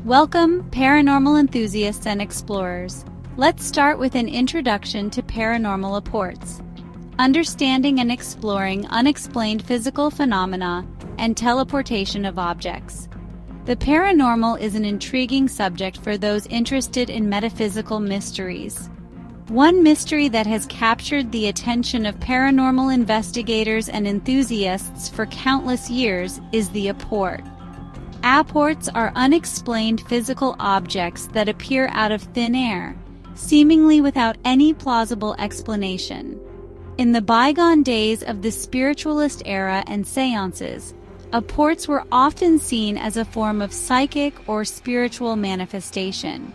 Welcome, paranormal enthusiasts and explorers. Let's start with an introduction to paranormal apports. Understanding and exploring unexplained physical phenomena and teleportation of objects. The paranormal is an intriguing subject for those interested in metaphysical mysteries. One mystery that has captured the attention of paranormal investigators and enthusiasts for countless years is the apport. Apports are unexplained physical objects that appear out of thin air, seemingly without any plausible explanation. In the bygone days of the spiritualist era and seances, apports were often seen as a form of psychic or spiritual manifestation.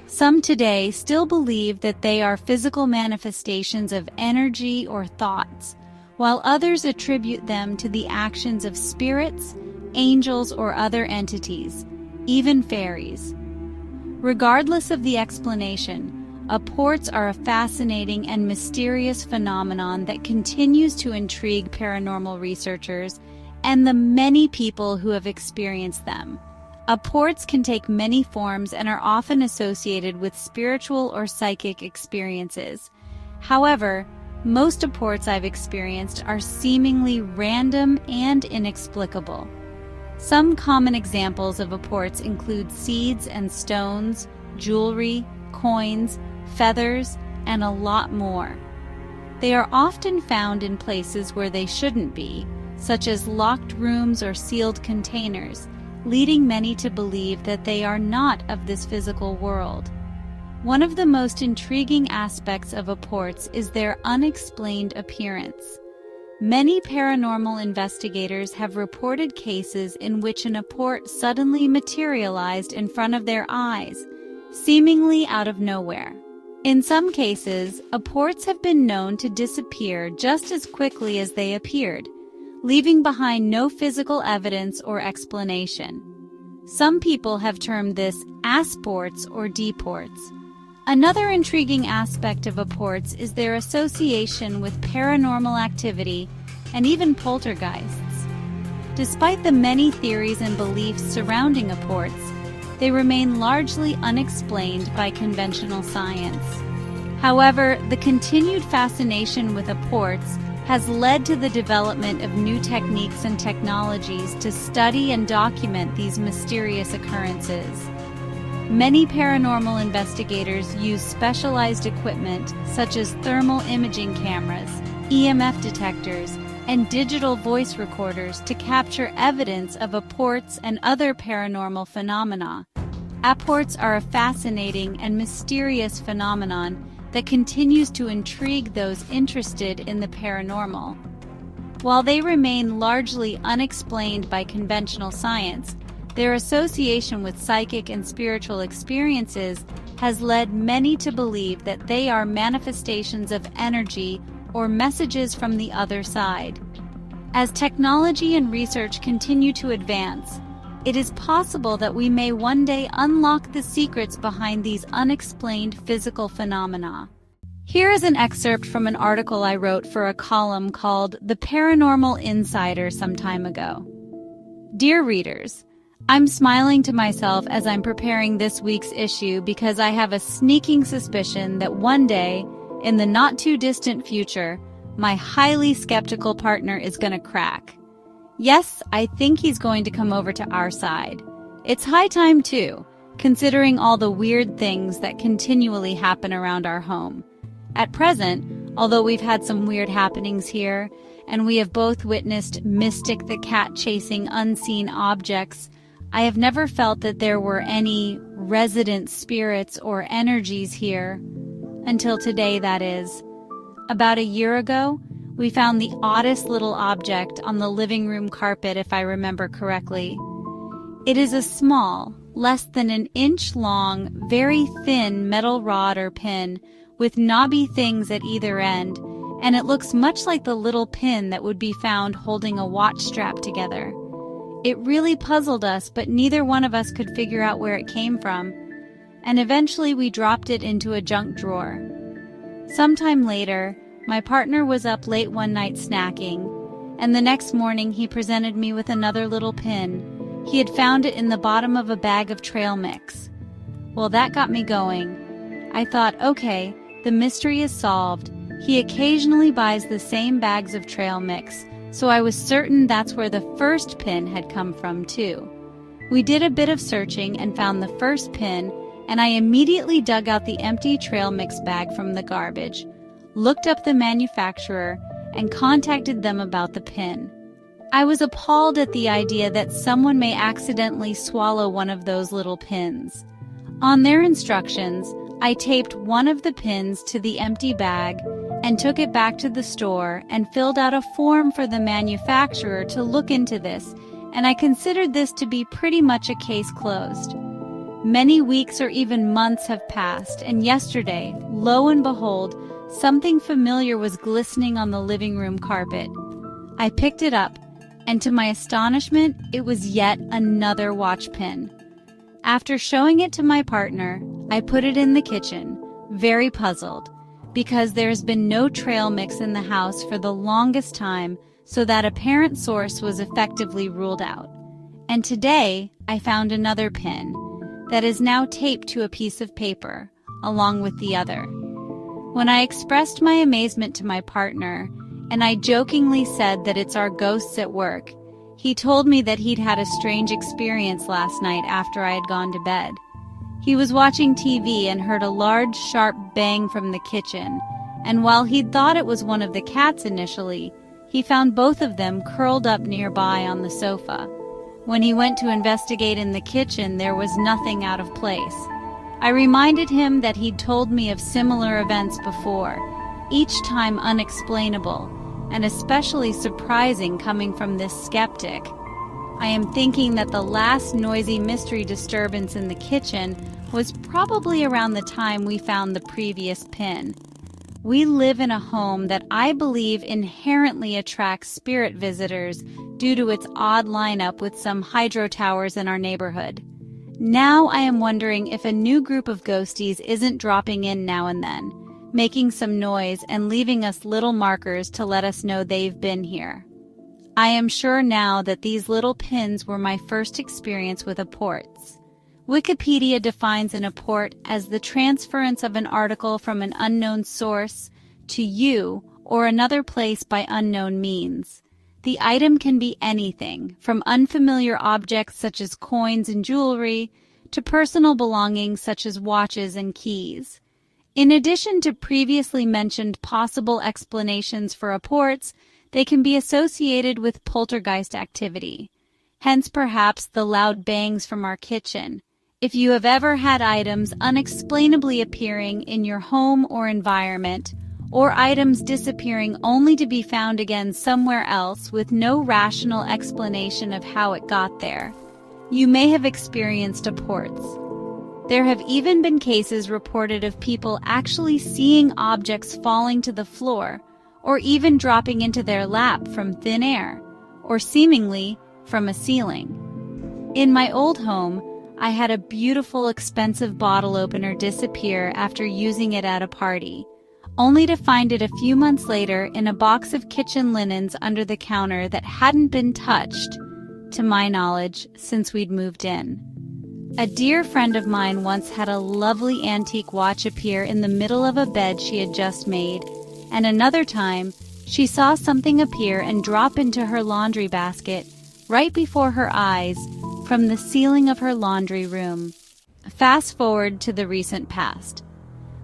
Some today still believe that they are physical manifestations of energy or thoughts, while others attribute them to the actions of spirits, angels, or other entities, even fairies. Regardless of the explanation, apports are a fascinating and mysterious phenomenon that continues to intrigue paranormal researchers and the many people who have experienced them. Apports can take many forms and are often associated with spiritual or psychic experiences. However, most apports I've experienced are seemingly random and inexplicable. Some common examples of apports include seeds and stones, jewelry, coins, feathers, and a lot more. They are often found in places where they shouldn't be, such as locked rooms or sealed containers, leading many to believe that they are not of this physical world. One of the most intriguing aspects of apports is their unexplained appearance. Many paranormal investigators have reported cases in which an apport suddenly materialized in front of their eyes, seemingly out of nowhere. In some cases, apports have been known to disappear just as quickly as they appeared, leaving behind no physical evidence or explanation. Some people have termed this assports or deports. Another intriguing aspect of apports is their association with paranormal activity and even poltergeists. Despite the many theories and beliefs surrounding apports, they remain largely unexplained by conventional science. However, the continued fascination with apports has led to the development of new techniques and technologies to study and document these mysterious occurrences. Many paranormal investigators use specialized equipment such as thermal imaging cameras, EMF detectors, and digital voice recorders to capture evidence of apports and other paranormal phenomena. Apports are a fascinating and mysterious phenomenon that continues to intrigue those interested in the paranormal. While they remain largely unexplained by conventional science, their association with psychic and spiritual experiences has led many to believe that they are manifestations of energy or messages from the other side. As technology and research continue to advance, it is possible that we may one day unlock the secrets behind these unexplained physical phenomena. Here is an excerpt from an article I wrote for a column called The Paranormal Insider some time ago. Dear readers, I'm smiling to myself as I'm preparing this week's issue because I have a sneaking suspicion that one day, in the not-too-distant future, my highly skeptical partner is going to crack. Yes, I think he's going to come over to our side. It's high time, too, considering all the weird things that continually happen around our home. At present, although we've had some weird happenings here, and we have both witnessed Mystic the cat chasing unseen objects, I have never felt that there were any resident spirits or energies here. Until today, that is. About a year ago, we found the oddest little object on the living room carpet, if I remember correctly. It is a small, less than an inch long, very thin metal rod or pin with knobby things at either end, and it looks much like the little pin that would be found holding a watch strap together. It really puzzled us, but neither one of us could figure out where it came from, and eventually we dropped it into a junk drawer. Sometime later, my partner was up late one night snacking, and the next morning he presented me with another little pin, He had found it in the bottom of a bag of trail mix. Well, that got me going. I thought, okay, the mystery is solved. He occasionally buys the same bags of trail mix, so I was certain that's where the first pin had come from too. We did a bit of searching and found the first pin, and I immediately dug out the empty trail mix bag from the garbage, looked up the manufacturer, and contacted them about the pin. I was appalled at the idea that someone may accidentally swallow one of those little pins. On their instructions, I taped one of the pins to the empty bag and took it back to the store and filled out a form for the manufacturer to look into this, and I considered this to be pretty much a case closed. Many weeks or even months have passed, and yesterday, lo and behold, something familiar was glistening on the living room carpet. I picked it up, and to my astonishment, it was yet another watch pin. After showing it to my partner, I put it in the kitchen, very puzzled, because there's been no trail mix in the house for the longest time, so that apparent source was effectively ruled out. And today, I found another pin that is now taped to a piece of paper, along with the other. When I expressed my amazement to my partner, and I jokingly said that it's our ghosts at work, he told me that he'd had a strange experience last night after I had gone to bed. He was watching TV and heard a large, sharp bang from the kitchen, and while he'd thought it was one of the cats initially, he found both of them curled up nearby on the sofa. When he went to investigate in the kitchen, there was nothing out of place. I reminded him that he'd told me of similar events before, each time unexplainable, and especially surprising coming from this skeptic. I am thinking that the last noisy mystery disturbance in the kitchen was probably around the time we found the previous pin. We live in a home that I believe inherently attracts spirit visitors due to its odd lineup with some hydro towers in our neighborhood. Now I am wondering if a new group of ghosties isn't dropping in now and then, making some noise and leaving us little markers to let us know they've been here. I am sure now that these little pins were my first experience with apports. Wikipedia defines an apport as the transference of an article from an unknown source to you or another place by unknown means. The item can be anything, from unfamiliar objects such as coins and jewelry, to personal belongings such as watches and keys. In addition to previously mentioned possible explanations for apports, they can be associated with poltergeist activity. Hence perhaps the loud bangs from our kitchen. If you have ever had items unexplainably appearing in your home or environment, or items disappearing only to be found again somewhere else with no rational explanation of how it got there, you may have experienced apports. There have even been cases reported of people actually seeing objects falling to the floor, or even dropping into their lap from thin air, or seemingly from a ceiling. In my old home, I had a beautiful, expensive bottle opener disappear after using it at a party, only to find it a few months later in a box of kitchen linens under the counter that hadn't been touched, to my knowledge, since we'd moved in. A dear friend of mine once had a lovely antique watch appear in the middle of a bed she had just made, and another time, she saw something appear and drop into her laundry basket right before her eyes from the ceiling of her laundry room. Fast forward to the recent past.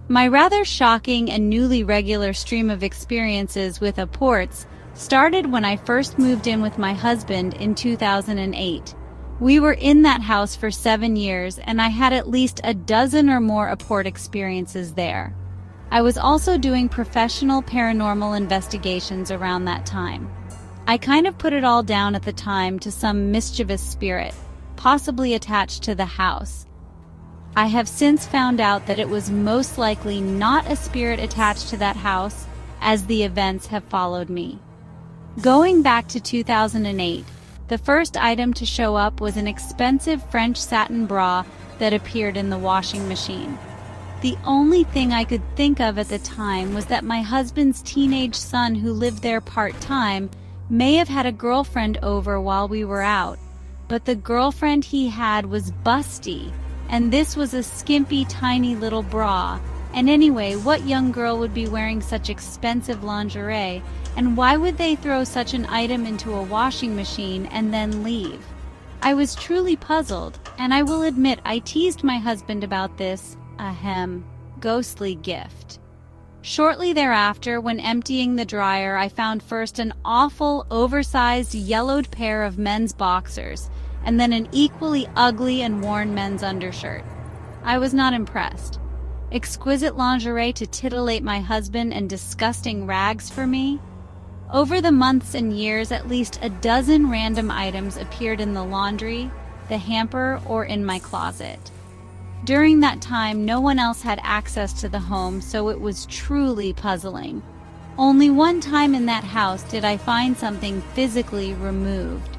My rather shocking and newly regular stream of experiences with apports started when I first moved in with my husband in 2008. We were in that house for 7 years, and I had at least a dozen or more apport experiences there. I was also doing professional paranormal investigations around that time. I kind of put it all down at the time to some mischievous spirit, possibly attached to the house. I have since found out that it was most likely not a spirit attached to that house, as the events have followed me. Going back to 2008, the first item to show up was an expensive French satin bra that appeared in the washing machine. The only thing I could think of at the time was that my husband's teenage son, who lived there part-time, may have had a girlfriend over while we were out, but the girlfriend he had was busty, and this was a skimpy, tiny little bra. And anyway, what young girl would be wearing such expensive lingerie, and why would they throw such an item into a washing machine and then leave? I was truly puzzled, and I will admit I teased my husband about this, ghostly gift. Shortly thereafter, when emptying the dryer, I found first an awful, oversized, yellowed pair of men's boxers, and then an equally ugly and worn men's undershirt. I was not impressed. Exquisite lingerie to titillate my husband and disgusting rags for me? Over the months and years, at least a dozen random items appeared in the laundry, the hamper, or in my closet. During that time, no one else had access to the home, so it was truly puzzling. Only one time in that house did I find something physically removed.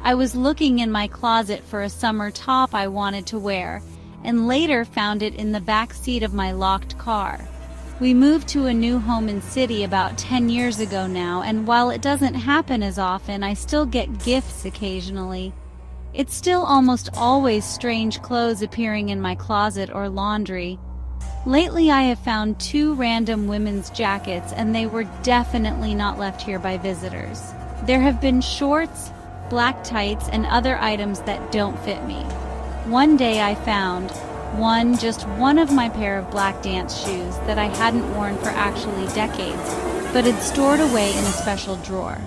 I was looking in my closet for a summer top I wanted to wear, and later found it in the back seat of my locked car. We moved to a new home in city about 10 years ago now, and while it doesn't happen as often, I still get gifts occasionally. It's still almost always strange clothes appearing in my closet or laundry. Lately I have found 2 random women's jackets, and they were definitely not left here by visitors. There have been shorts, black tights, and other items that don't fit me. One day I found just one of my pair of black dance shoes that I hadn't worn for actually decades, but had stored away in a special drawer.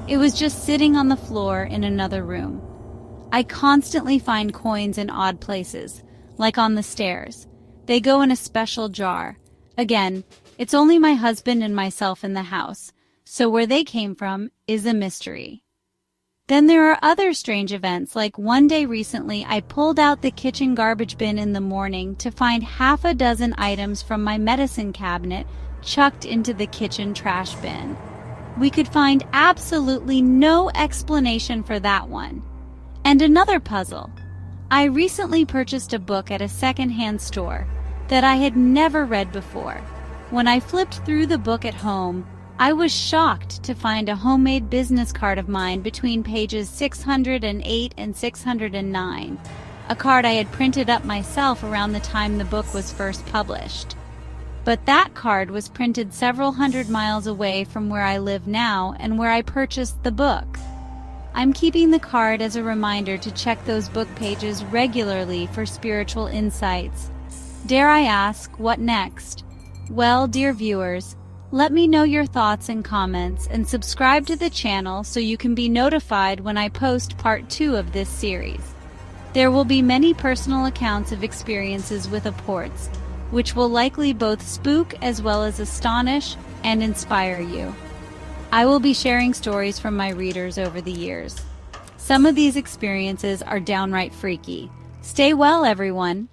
It was just sitting on the floor in another room. I constantly find coins in odd places, like on the stairs. They go in a special jar. Again, it's only my husband and myself in the house, so where they came from is a mystery. Then there are other strange events, like one day recently I pulled out the kitchen garbage bin in the morning to find half a dozen items from my medicine cabinet chucked into the kitchen trash bin. We could find absolutely no explanation for that one. And another puzzle. I recently purchased a book at a secondhand store that I had never read before. When I flipped through the book at home, I was shocked to find a homemade business card of mine between pages 608 and 609, a card I had printed up myself around the time the book was first published. But that card was printed several hundred miles away from where I live now and where I purchased the book. I'm keeping the card as a reminder to check those book pages regularly for spiritual insights. Dare I ask, what next? Well, dear viewers, let me know your thoughts and comments, and subscribe to the channel so you can be notified when I post part 2 of this series. There will be many personal accounts of experiences with apports, which will likely both spook as well as astonish and inspire you. I will be sharing stories from my readers over the years. Some of these experiences are downright freaky. Stay well, everyone.